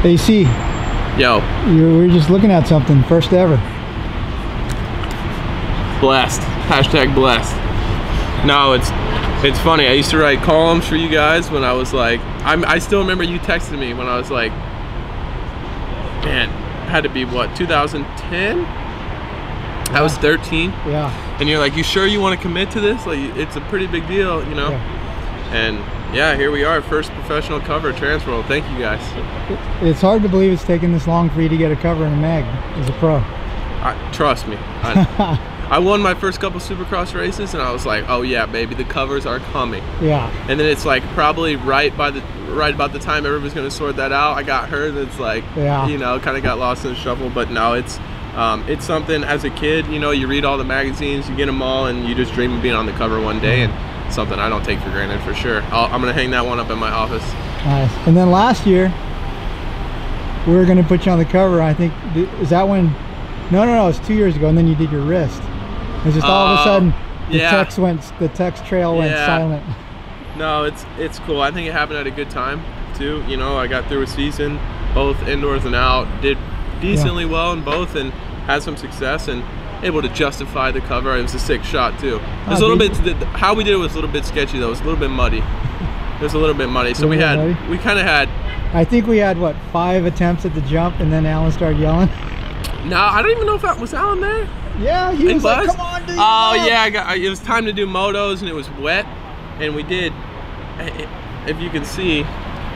AC. Yo. We were just looking at something. First ever. Blessed. Hashtag blessed. No, it's funny. I used to write columns for you guys when I was like, I still remember you texted me when I was like, man, had to be what, 2010? I was 13. Yeah. And you're like, you sure you want to commit to this? Like, it's a pretty big deal, you know? Yeah. And yeah, here we are, first professional cover of TransWorld. Thank you guys. It's hard to believe it's taken this long for you to get a cover in a mag as a pro. Trust me. I won my first couple Supercross races, and I was like, oh yeah, baby, the covers are coming. Yeah. And then it's like probably right about the time everybody's gonna sort that out, I got hurt. It's like, yeah, you know, kind of got lost in the shuffle. But no, it's something as a kid, you know, you read all the magazines, you get them all, and you just dream of being on the cover one day. And something I don't take for granted for sure. I'm gonna hang that one up in my office. Nice. And then last year, we were gonna put you on the cover. I think, is that when? No, it's 2 years ago. And then you did your wrist. It's just all of a sudden the text trail went silent. No, it's cool. I think it happened at a good time too. You know, I got through a season, both indoors and out, did decently well in both, and had some success and able to justify the cover. It was a sick shot too. It was a little bit, how we did it was a little bit sketcy though. It was a little bit muddy. It was a little bit muddy. So we kind of had. I think we had what, 5 attempts at the jump, and then Alan started yelling. No, I don't even know if that was Alan there. Yeah, he was like, come on, dude. Oh yeah, it was time to do motos, and it was wet, and we did. If you can see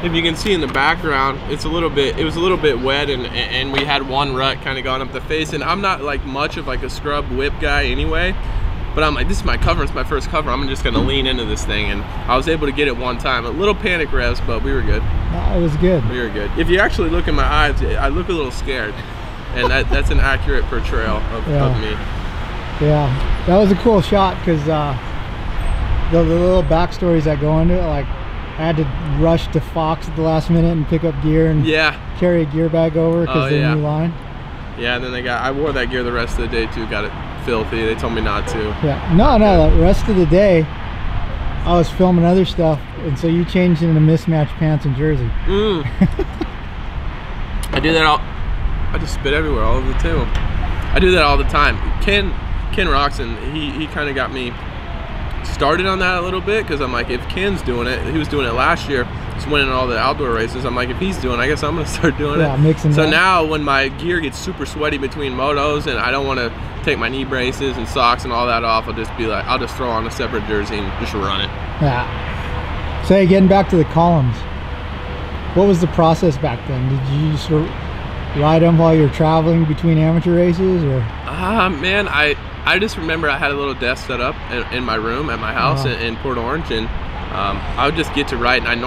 in the background, it was a little bit wet, and we had one rut kind of going up the face. And I'm not like much of like a scrub whip guy anyway, but I'm like, this is my cover, it's my first cover, I'm just gonna lean into this thing. And I was able to get it one time. A little panic revs, but we were good. It was good. We were good. If you actually look in my eyes, I look a little scared. And that's an accurate portrayal of me. Yeah, that was a cool shot, because the little backstories that go into it, like I had to rush to Fox at the last minute and pick up gear and carry a gear bag over because of the new line. Yeah, and then I wore that gear the rest of the day too, got it filthy. They told me not to. Yeah, no, the rest of the day I was filming other stuff, and so you changed into mismatched pants and jersey. I do that all. I just spit everywhere, all over the table. I do that all the time. Ken Roxon, he kind of got me started on that a little bit, because I'm like, if Ken's doing it, he was doing it last year, just winning all the outdoor races. I'm like, if he's doing it, I guess I'm gonna start doing it. Mixing so now when my gear gets super sweaty between motos, and I don't want to take my knee braces and socks and all that off, I'll just be like, I'll just throw on a separate jersey and just run it. Yeah. So getting back to the columns, what was the process back then? Did you just ride them while you're traveling between amateur races, or? Man, I just remember I had a little desk set up in my room at my house in Port Orange, and I would just get to write. And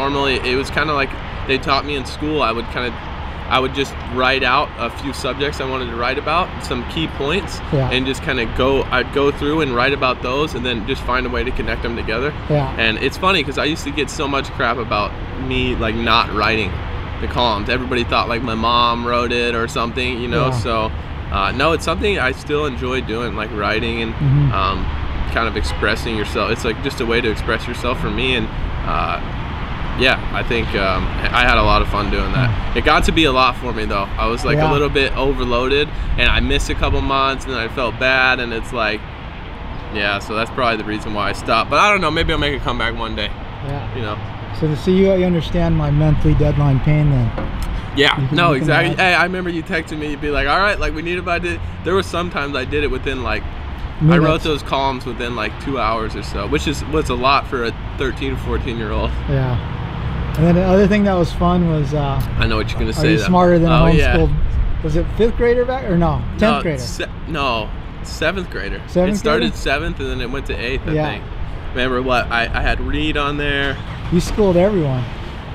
it was kind of like they taught me in school. I would just write out a few subjects I wanted to write about, some key points, and just kind of I'd go through and write about those, and then just find a way to connect them together. And it's funny, because I used to get so much crap about me like not writing the columns. Everybody thought like my mom wrote it or something, you know. So no, it's something I still enjoy doing, like writing and kind of expressing yourself. It's like just a way to express yourself for me. And yeah, I think I had a lot of fun doing that. It got to be a lot for me though. I was like a little bit overloaded, and I missed a couple months, and then I felt bad, and it's like, yeah, so that's probably the reason why I stopped. But I don't know, maybe I'll make a comeback one day. You know. So to see you understand my monthly deadline pain then. Yeah, no, exactly. Hey, I remember you texting me, you'd be like, all right, like we need about it. There were some times I did it within like, minutes. I wrote those columns within like 2 hours or so, which was a lot for a 13 or 14-year-old. Yeah. And then the other thing that was fun was, I know what you're going to say. Are you smarter than a homeschooled? Was it 5th grader back, or no, 10th grader? No, 7th grader. 7th it started grader? 7th, and then it went to 8th, I think. Remember what? I had Reed on there. You schooled everyone.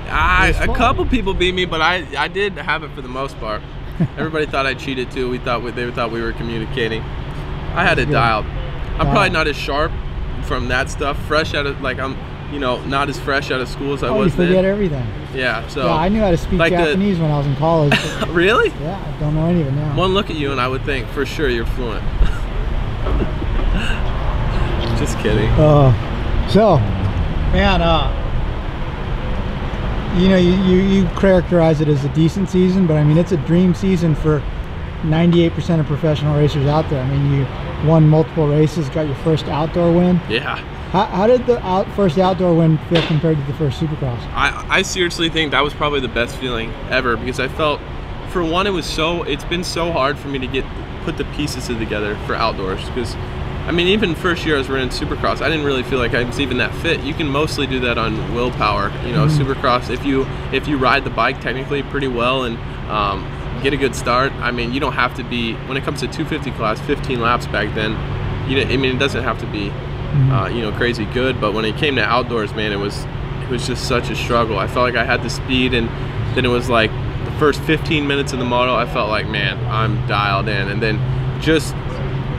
A couple people beat me, but I did have it for the most part. Everybody thought I cheated too. They thought we were communicating. I had it dialed. I'm probably not as sharp from that stuff. Fresh out of, like, I'm, you know, not as fresh out of school as I was then. You forget everything. Yeah, so. Yeah, I knew how to speak like Japanese when I was in college. Really? Yeah, I don't know any of it now. One look at you and I would think for sure you're fluent. Just kidding. So, man, you know, you characterize it as a decent season, but I mean, it's a dream season for 98% of professional racers out there. I mean, you won multiple races, got your first outdoor win. Yeah. How did the first outdoor win feel compared to the first Supercross? I seriously think that was probably the best feeling ever, because I felt, for one, it's been so hard for me to put the pieces together for outdoors, because I mean, even first year I was running Supercross, I didn't really feel like I was even that fit. You can mostly do that on willpower, you know. Supercross, if you ride the bike technically pretty well and get a good start, I mean, you don't have to be, when it comes to 250 class, 15 laps back then, you know, I mean, it doesn't have to be you know, crazy good. But when it came to outdoors, man, it was just such a struggle. I felt like I had the speed, and then it was like the first 15 minutes of the moto, I felt like, man, I'm dialed in. And then just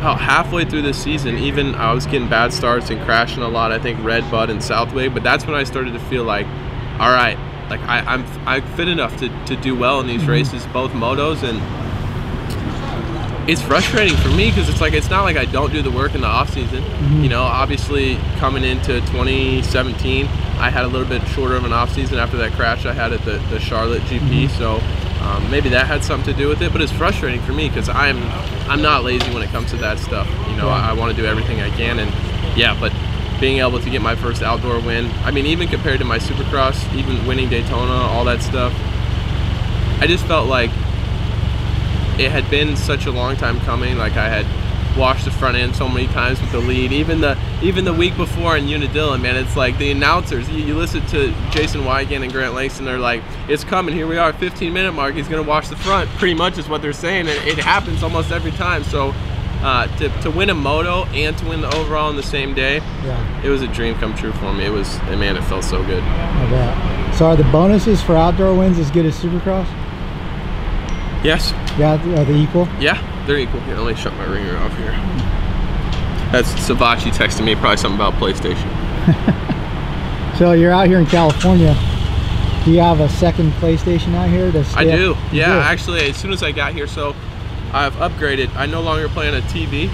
about halfway through this season, even I was getting bad starts and crashing a lot, I think Red Bud and Southway, but that's when I started to feel like, all right, like I'm fit enough to do well in these races, both motos. And it's frustrating for me, because it's like, it's not like I don't do the work in the off season. You know, obviously coming into 2017, I had a little bit shorter of an off season after that crash I had at the Charlotte GP. So maybe that had something to do with it, but it's frustrating for me, because I'm not lazy when it comes to that stuff. You know, I want to do everything I can. And yeah, but being able to get my first outdoor win, I mean, even compared to my Supercross, even winning Daytona, all that stuff, I just felt like it had been such a long time coming. Like, I had washed the front end so many times with the lead. Even the week before in Unadilla, man, it's like the announcers, you listen to Jason Wygant and Grant Langston, they're like, it's coming, here we are, 15-minute mark, he's gonna wash the front, pretty much is what they're saying, and it happens almost every time. So to win a moto and to win the overall in the same day, it was a dream come true for me. It was, man, it felt so good. I bet. So are the bonuses for outdoor wins as good as Supercross? Yes. Yeah, are they equal? Yeah, they're equal. Here, let me shut my ringer off here. That's Savachi texting me, probably something about PlayStation. So you're out here in California. Do you have a second PlayStation out here? I do. Yeah, actually, as soon as I got here, so I've upgraded. I no longer play on a TV.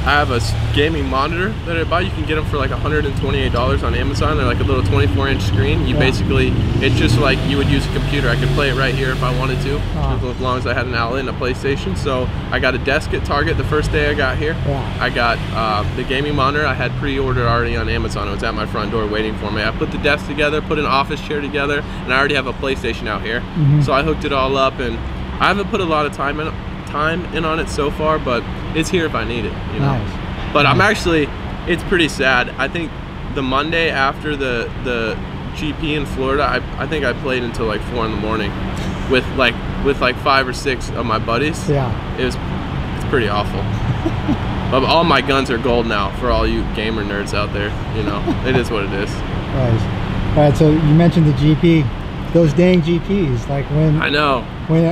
I have a gaming monitor that I bought. You can get them for like $128 on Amazon. They're like a little 24-inch screen. You basically, it's just like you would use a computer. I could play it right here if I wanted to, as long as I had an outlet and a PlayStation. So I got a desk at Target the first day I got here. I got the gaming monitor. I had pre-ordered already on Amazon. It was at my front door waiting for me. I put the desk together, put an office chair together, and I already have a PlayStation out here. So I hooked it all up, and I haven't put a lot of time in on it so far, but it's here if I need it, you know. But I'm actually, it's pretty sad. I think the Monday after the GP in Florida, I think I played until like 4 in the morning with like 5 or 6 of my buddies. It's pretty awful. But all my guns are gold now for all you gamer nerds out there, you know. It is what it is. All right, so you mentioned the GP. Those dang GPs, like when I know when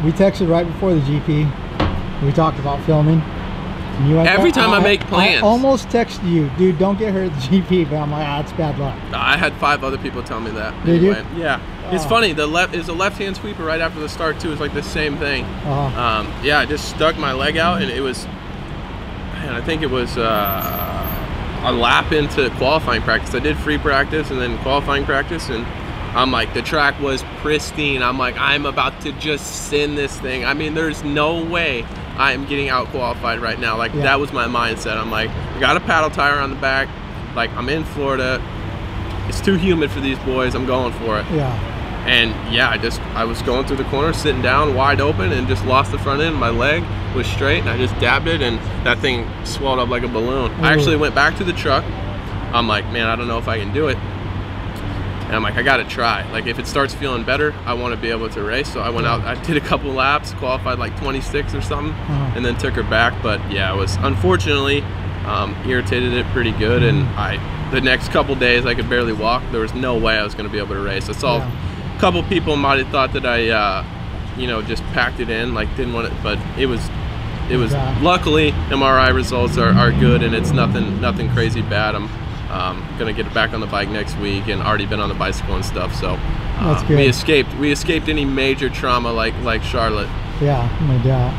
we texted right before the GP, we talked about filming. And you every time I make plans, I almost texted you, dude, don't get hurt at the GP, but I'm like, it's bad luck. I had 5 other people tell me that. Did you? Yeah. It's funny. The left-hand sweeper right after the start too. It's like the same thing. Yeah, I just stuck my leg out, and it was, man, I think it was a lap into qualifying practice. I did free practice and then qualifying practice, and I'm like, the track was pristine. I'm like, I'm about to just send this thing. I mean, there's no way I am getting out qualified right now. Like, that was my mindset. I'm like, I got a paddle tire on the back. Like, I'm in Florida. It's too humid for these boys. I'm going for it. And yeah, I was going through the corner, sitting down, wide open, and just lost the front end. My leg was straight, and I just dabbed it, and that thing swelled up like a balloon. I actually went back to the truck. I'm like, man, I don't know if I can do it. And I'm like, I gotta try. Like, if it starts feeling better, I want to be able to race. So I went out, I did a couple laps, qualified like 26 or something, and then took her back. But yeah, it was, unfortunately, irritated it pretty good. And the next couple days, I could barely walk. There was no way I was gonna be able to race. I saw a couple people might have thought that I, you know, just packed it in, like didn't want it, but it was luckily MRI results are good, and it's nothing crazy bad. I'm gonna get back on the bike next week, and already been on the bicycle and stuff. So that's good. we escaped any major trauma like Charlotte. Yeah, no doubt.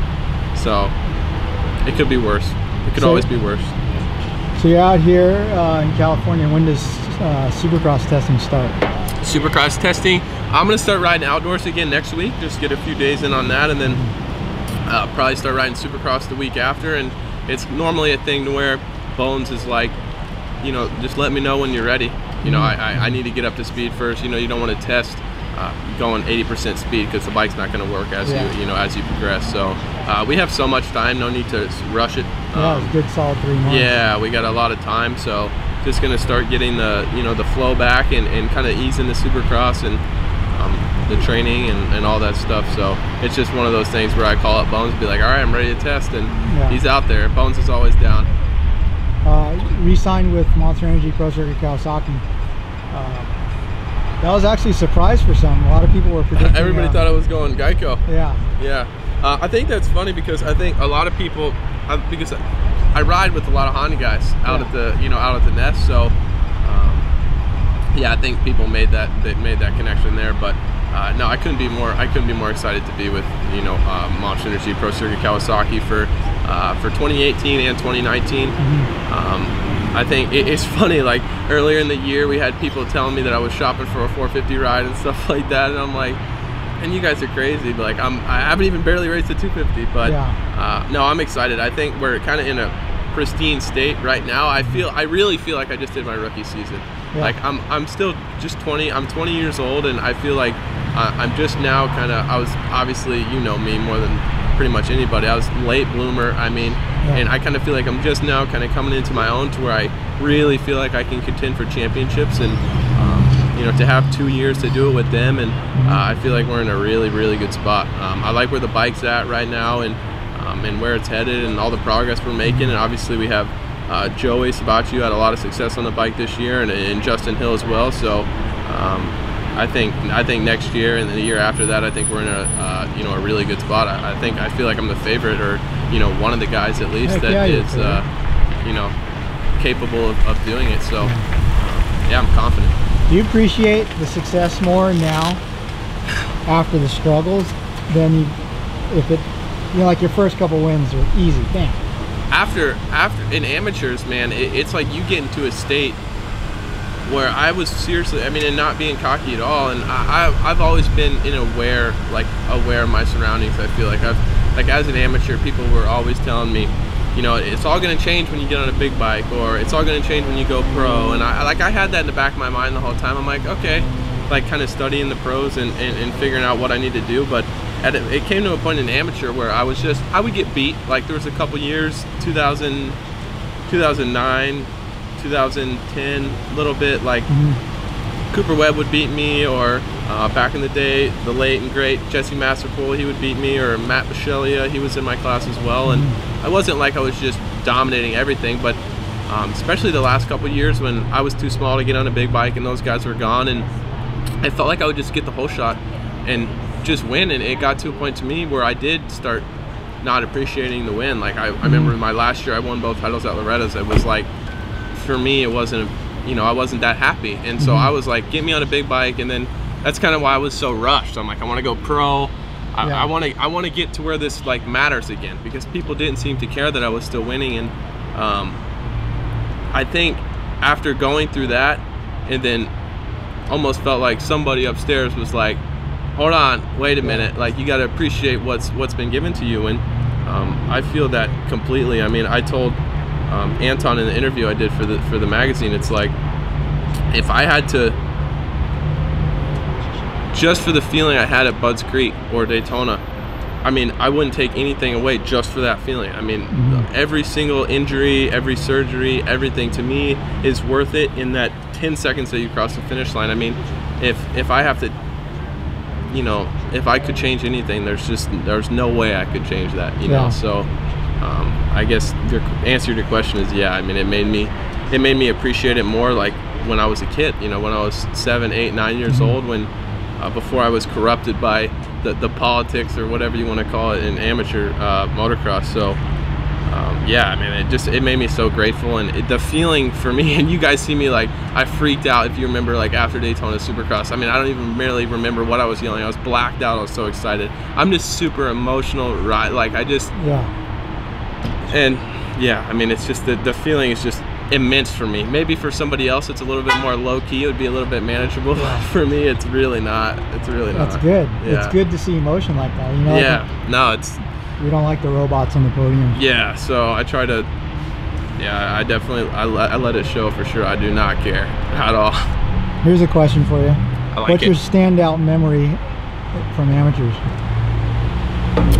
So it could be worse. It could always be worse. So you're out here in California. When does Supercross testing start? Supercross testing. I'm gonna start riding outdoors again next week, just get a few days in on that, and then probably start riding Supercross the week after. And it's normally a thing to where Bones is like, you know, just let me know when you're ready. You know, I need to get up to speed first. You know, you don't want to test going 80% speed because the bike's not going to work as you know, as you progress. So we have so much time, no need to rush it. Yeah, it's a good solid 3 months. Yeah, we got a lot of time, so just going to start getting the, you know, the flow back and kind of ease into Supercross and the training and all that stuff. So it's just one of those things where I call up Bones and be like, all right, I'm ready to test, and he's out there. Bones is always down. Re-signed with Monster Energy Pro Circuit Kawasaki. That was actually a surprise for some. A lot of people were predicting. Everybody thought I was going Geico. Yeah. I think that's funny because I think a lot of people, because I ride with a lot of Honda guys out at the, you know, out at the nest. So yeah, I think people made that connection there. But no, I couldn't be more excited to be with, you know, Monster Energy Pro Circuit Kawasaki for 2018 and 2019. I think it's funny, like earlier in the year we had people telling me that I was shopping for a 450 ride and stuff like that, and I'm like, and you guys are crazy, but like I haven't even barely raced a 250. But no, I'm excited. I think we're kind of in a pristine state right now. I really feel like I just did my rookie season. Like I'm still just 20. I'm 20 years old, and I feel like I'm just now kind of, I was obviously, you know me more than pretty much anybody, I was late bloomer. I mean, and I kind of feel like I'm just now kind of coming into my own to where I really feel like I can contend for championships, and you know, to have 2 years to do it with them, and I feel like we're in a really good spot. I like where the bike's at right now, and where it's headed, and all the progress we're making. And obviously we have Joey Sabachu had a lot of success on the bike this year, and Justin Hill as well. So I think next year and the year after that, I think we're in a you know, a really good spot. I feel like I'm the favorite, or you know, one of the guys at least that is you know, capable of doing it. So yeah, I'm confident. Do you appreciate the success more now after the struggles than if it, you know, like your first couple wins are easy, bam? After in amateurs, man, it's like you get into a state where I was seriously, I mean, and not being cocky at all, and I've always been aware of my surroundings. I feel like like as an amateur, people were always telling me, you know, it's all going to change when you get on a big bike, or it's all going to change when you go pro. And I had that in the back of my mind the whole time. I'm like, okay, like kind of studying the pros and figuring out what I need to do. But it came to a point in amateur where I would get beat. Like there was a couple years, 2000, 2009, 2010, a little bit, like Cooper Webb would beat me, or back in the day, the late and great Jesse Masterpool, he would beat me, or Matt Michelia, he was in my class as well. And I wasn't like I was just dominating everything, but especially the last couple years when I was too small to get on a big bike and those guys were gone, and I felt like I would just get the whole shot and just win. And it got to a point to me where I did start not appreciating the win. Like I remember my last year I won both titles at Loretta's. It was like, for me, it wasn't, you know, I wasn't that happy. And so I was like, get me on a big bike. And then that's kind of why I was so rushed. I'm like, I want to go pro. I want to get to where this like matters again, because people didn't seem to care that I was still winning. And I think after going through that, and then almost felt like somebody upstairs was like, hold on, wait a minute, like you got to appreciate what's been given to you. And I feel that completely. I mean, I told Anton in the interview I did for the magazine, it's like, if I had to, just for the feeling I had at Budds Creek or Daytona, I mean, I wouldn't take anything away just for that feeling. I mean, every single injury, every surgery, everything to me is worth it in that 10 seconds that you cross the finish line. I mean, if I have to, you know, if I could change anything, there's no way I could change that, you know. So I guess the answer to your question is, yeah, I mean, it made me appreciate it more, like when I was a kid, you know, when I was 7, 8, 9 years old, when before I was corrupted by the politics or whatever you want to call it in amateur motocross. So yeah, I mean, it made me so grateful. And the feeling for me, and you guys see me, like I freaked out, if you remember, like after Daytona Supercross. I mean, I don't even really remember what I was yelling. I was blacked out. I was so excited. I'm just super emotional, right? Like I just, and yeah, I mean, it's just the feeling is just immense for me. Maybe for somebody else it's a little bit more low-key, it would be a little bit manageable. For me, it's really not. It's really not. That's good. Yeah. It's good to see emotion like that, you know? Yeah, no, it's... We don't like the robots on the podium. Yeah, so I try to... Yeah, I definitely... I let it show for sure. I do not care at all. Here's a question for you. What's your standout memory from amateurs?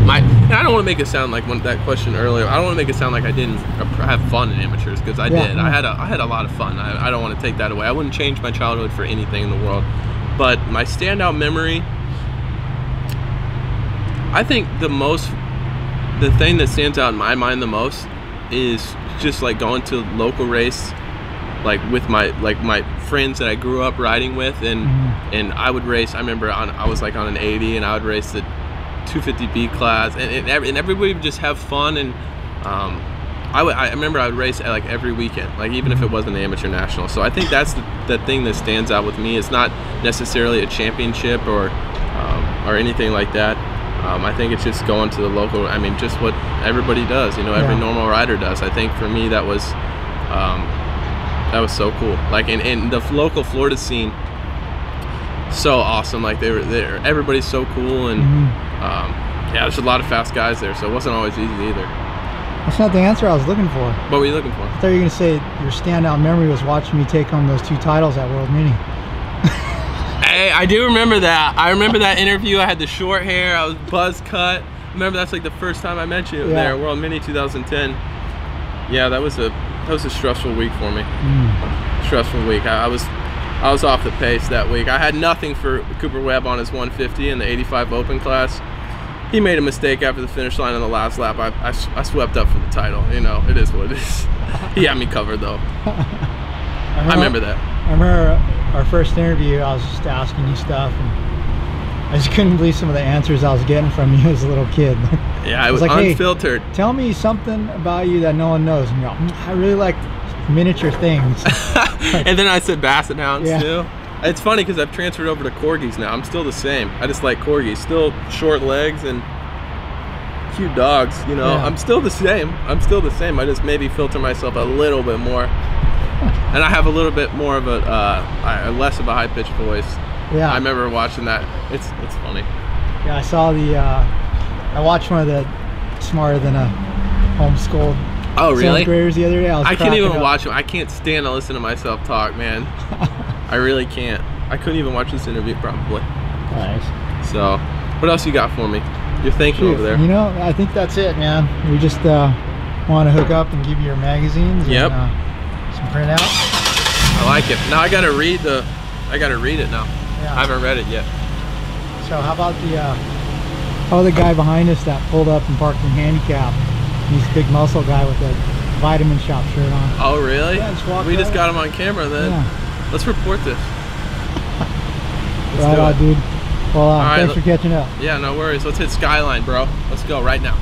I don't want to make it sound like that question earlier. I don't want to make it sound like I didn't have fun in amateurs, because I did. I had a lot of fun. I don't want to take that away. I wouldn't change my childhood for anything in the world. But my standout memory, I think the thing that stands out in my mind the most is just like going to local race, like with my friends that I grew up riding with, and I would race. I remember I was like on an 80, and I would race the 250B class, and everybody would just have fun. And I remember I would race like every weekend, like even if it wasn't an amateur national. So I think that's the thing that stands out with me. It's not necessarily a championship or anything like that. I think it's just going to the local, I mean, just what everybody does, you know, every normal rider does. I think for me that was so cool. Like in the local Florida scene, so awesome. Like everybody's so cool, and yeah, there's a lot of fast guys there, so it wasn't always easy either. That's not the answer I was looking for. What were you looking for? I thought you were going to say your standout memory was watching me take home those 2 titles at World Mini. Hey, I do remember that. I remember that interview. I had the short hair. I was buzz cut. Remember, that's like the first time I met you there, World Mini 2010. Yeah, that was a stressful week for me. Stressful week. I was off the pace that week. I had nothing for Cooper Webb on his 150 in the 85 Open class. He made a mistake after the finish line on the last lap. I swept up for the title. You know, it is what it is. He had me covered though. I remember that. I remember our first interview, I was just asking you stuff, and I just couldn't believe some of the answers I was getting from you as a little kid. Yeah, I was like, unfiltered. Hey, tell me something about you that no one knows. And you're like, I really like miniature things. And then I said basset hounds too. It's funny because I've transferred over to corgis now. I'm still the same. I just like corgis. Still short legs and cute dogs, you know. I'm still the same. I'm still the same. I just maybe filter myself a little bit more. And I have a little bit more of a less of a high-pitched voice. Yeah. I remember watching that. It's funny. Yeah, I saw I watched one of the Smarter Than a Homeschooled seventh graders the other day. I can't even watch them. I can't stand to listen to myself talk, man. I really can't. I couldn't even watch this interview probably. Nice. So, what else you got for me? You're thinking over there. You know, I think that's it, man. We just want to hook up and give you your magazines. Yep. And, some printouts. I like it. Now I gotta read it now. Yeah. I haven't read it yet. So how about the guy behind us that pulled up and parked in handicap? He's a big muscle guy with a vitamin shop shirt on. Oh really? Yeah, we just got him on camera then. Yeah. Let's report this. Right on, dude. Well, thanks for catching up. Yeah, no worries. Let's hit Skyline, bro. Let's go right now.